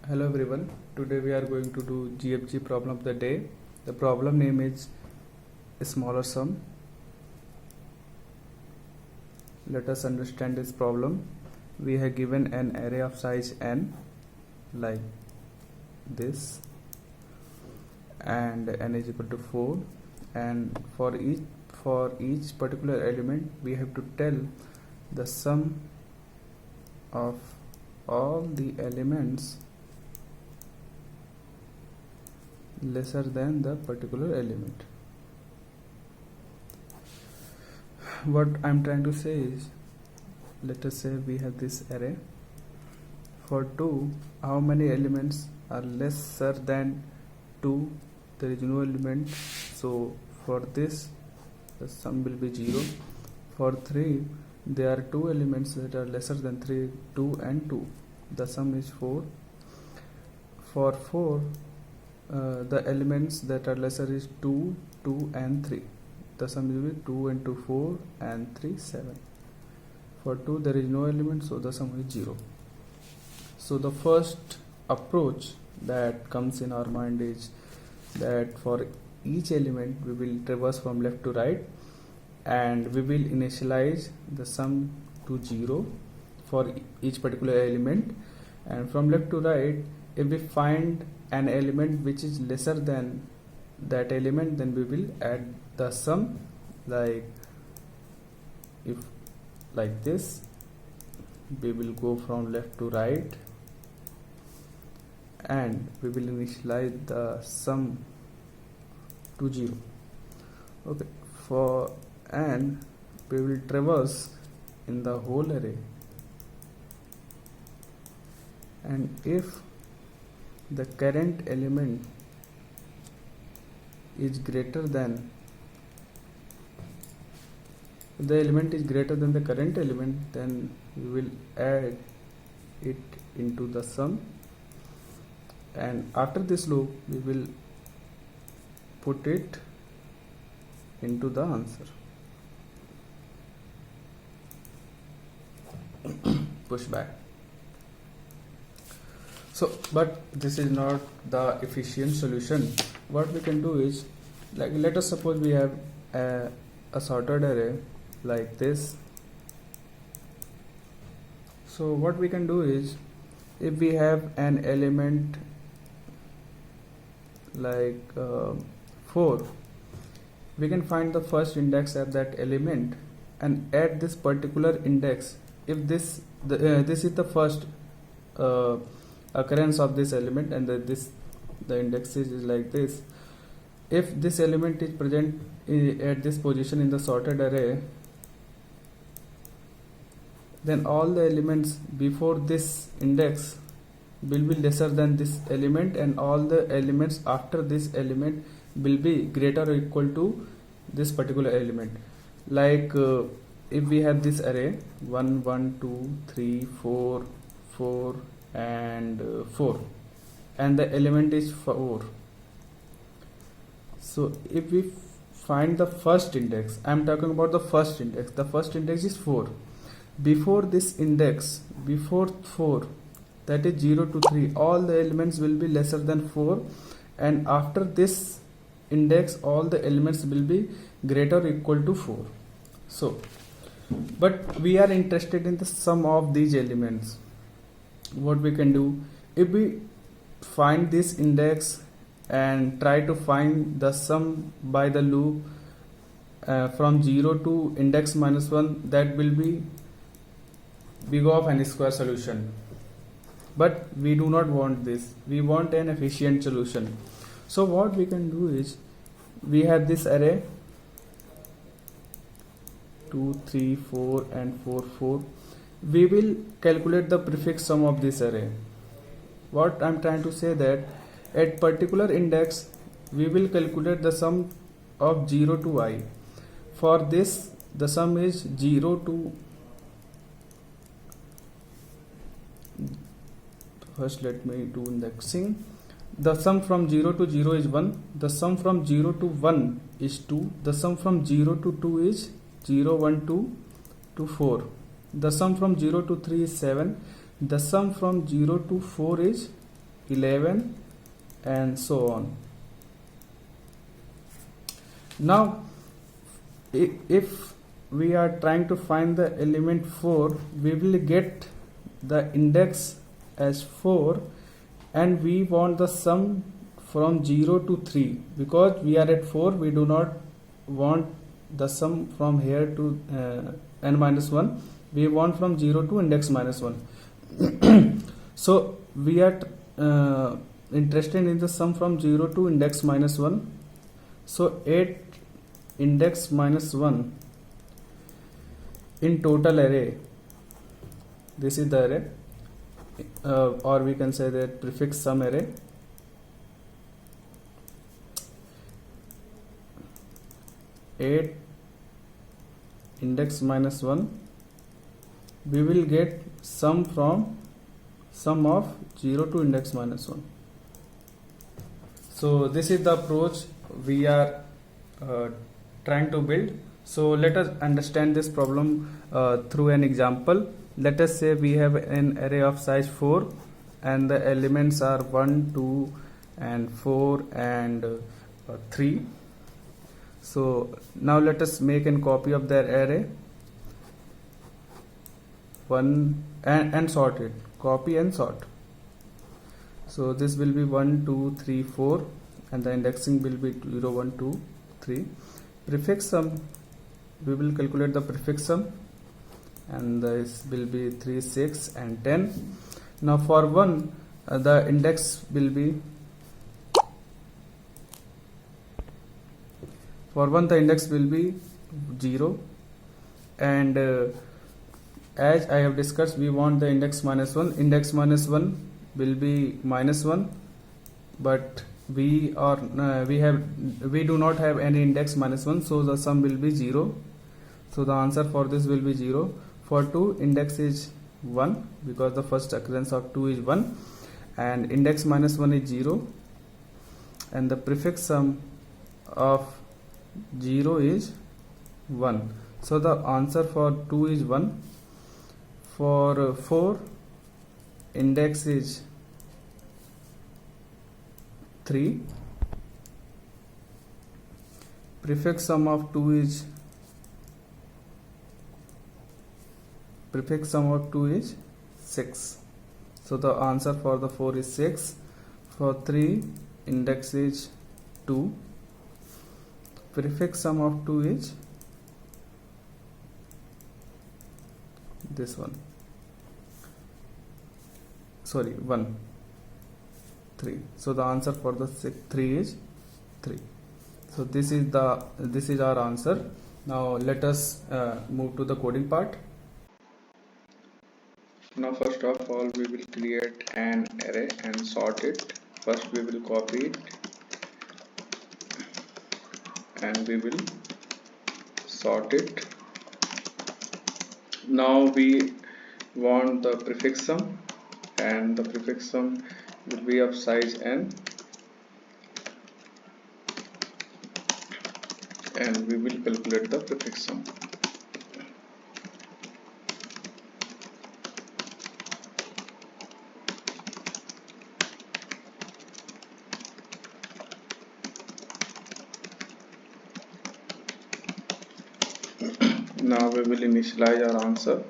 Hello everyone, today we are going to do GFG problem of the day. The problem name is smaller sum. Let us understand this problem. We have given an array of size n like this and n is equal to 4, and for each particular element we have to tell the sum of all the elements lesser than the particular element. What I'm trying to say is, let us say we have this array. For 2, how many elements are lesser than 2? There is no element, so for this the sum will be 0. For 3, there are 2 elements that are lesser than 3, 2 and 2. The sum is 4. For 4, the elements that are lesser is 2, 2 and 3. The sum will be 2 and 2, 4 and 3, 7. For 2 there is no element, so the sum is 0. So the first approach that comes in our mind is that for each element we will traverse from left to right and we will initialize the sum to 0 for each particular element, and from left to right, if we find an element which is lesser than that element, then we will add the sum, like if like this, we will go from left to right and we will initialize the sum to 0. Okay, for and we will traverse in the whole array, and if the current element is greater than the current element, then we will add it into the sum, and after this loop we will put it into the answer. Push back. So, but this is not the efficient solution. What we can do is, like, let us suppose we have a sorted array like this. So what we can do is, if we have an element like 4, we can find the first index of that element and add this particular index. If this is the first occurrence of this element, and the index is like this. If this element is present at this position in the sorted array, then all the elements before this index will be lesser than this element, and all the elements after this element will be greater or equal to this particular element. Like if we have this array 1 1 2 3 4 4 and 4, and the element is 4. So if we find the first index, I am talking about the first index. The first index is 4. Before this index, before 4, that is 0 to 3, all the elements will be lesser than 4, and after this index all the elements will be greater or equal to 4. So, but we are interested in the sum of these elements. What we can do, if we find this index and try to find the sum by the loop from 0 to index minus 1, that will be big of n square solution. But we do not want this, we want an efficient solution. So what we can do is, we have this array 2 3 4 and 4 4. We will calculate the prefix sum of this array. What I am trying to say, that at particular index we will calculate the sum of 0 to I. For this the sum is 0 to, first let me do indexing. The sum from 0 to 0 is 1, the sum from 0 to 1 is 2, the sum from 0 to 2 is 0 1 2 to 4, the sum from 0 to 3 is 7, the sum from 0 to 4 is 11 and so on. Now if we are trying to find the element 4, we will get the index as 4 and we want the sum from 0 to 3. Because we are at 4, we do not want the sum from here to n minus 1. We want from 0 to index minus 1. So we are interested in the sum from 0 to index minus 1. So 8 index minus 1 in total array. This is the array, or we can say that prefix sum array. Eight index minus 1, we will get sum from sum of 0 to index minus 1. So this is the approach we are trying to build. So let us understand this problem through an example. Let us say we have an array of size 4 and the elements are 1, 2 and 4 and 3. So now let us make a copy of that array and sort it. Copy and sort. So this will be 1, 2, 3, 4 and the indexing will be 0, 1, 2, 3. Prefix sum, we will calculate the prefix sum and this will be 3, 6 and 10. Now for 1 the index will be, for 1 the index will be 0 and as I have discussed, we want the index minus 1. Index minus 1 will be minus 1, but we do not have any index minus 1, so the sum will be 0. So the answer for this will be 0. For 2, index is 1 because the first occurrence of 2 is 1 and index minus 1 is 0 and the prefix sum of 0 is 1. So the answer for 2 is 1. For 4, index is 3. Prefix sum of 2 is 6. So the answer for the 4 is 6. For 3, index is 2. Prefix sum of 2 is this one. Sorry, 1, 3. So the answer for the 3 is 3. So this is our answer. Now let us move to the coding part. Now first of all we will create an array and sort it. First we will copy it and we will sort it. Now we want the prefix sum and the prefix sum will be of size n and we will calculate the prefix sum. Now we will initialize our answer.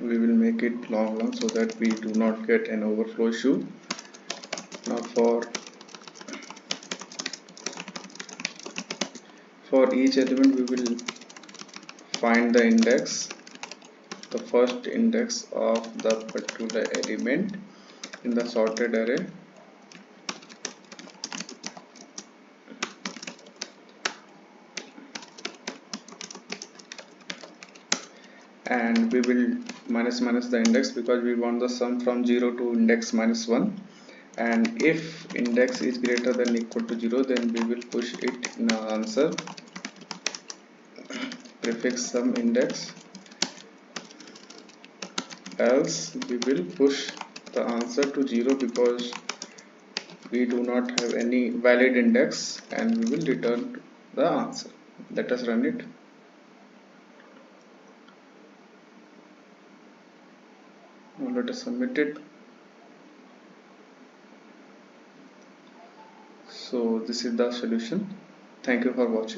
We will make it long so that we do not get an overflow issue. Now for each element we will find the index, the first index of the particular element in the sorted array. And we will minus the index because we want the sum from 0 to index minus 1, and if index is greater than equal to 0 then we will push it in our answer. Prefix sum index, else we will push the answer to 0 because we do not have any valid index and we will return the answer. Let us run it. Now let us submit it. So this is the solution. Thank you for watching.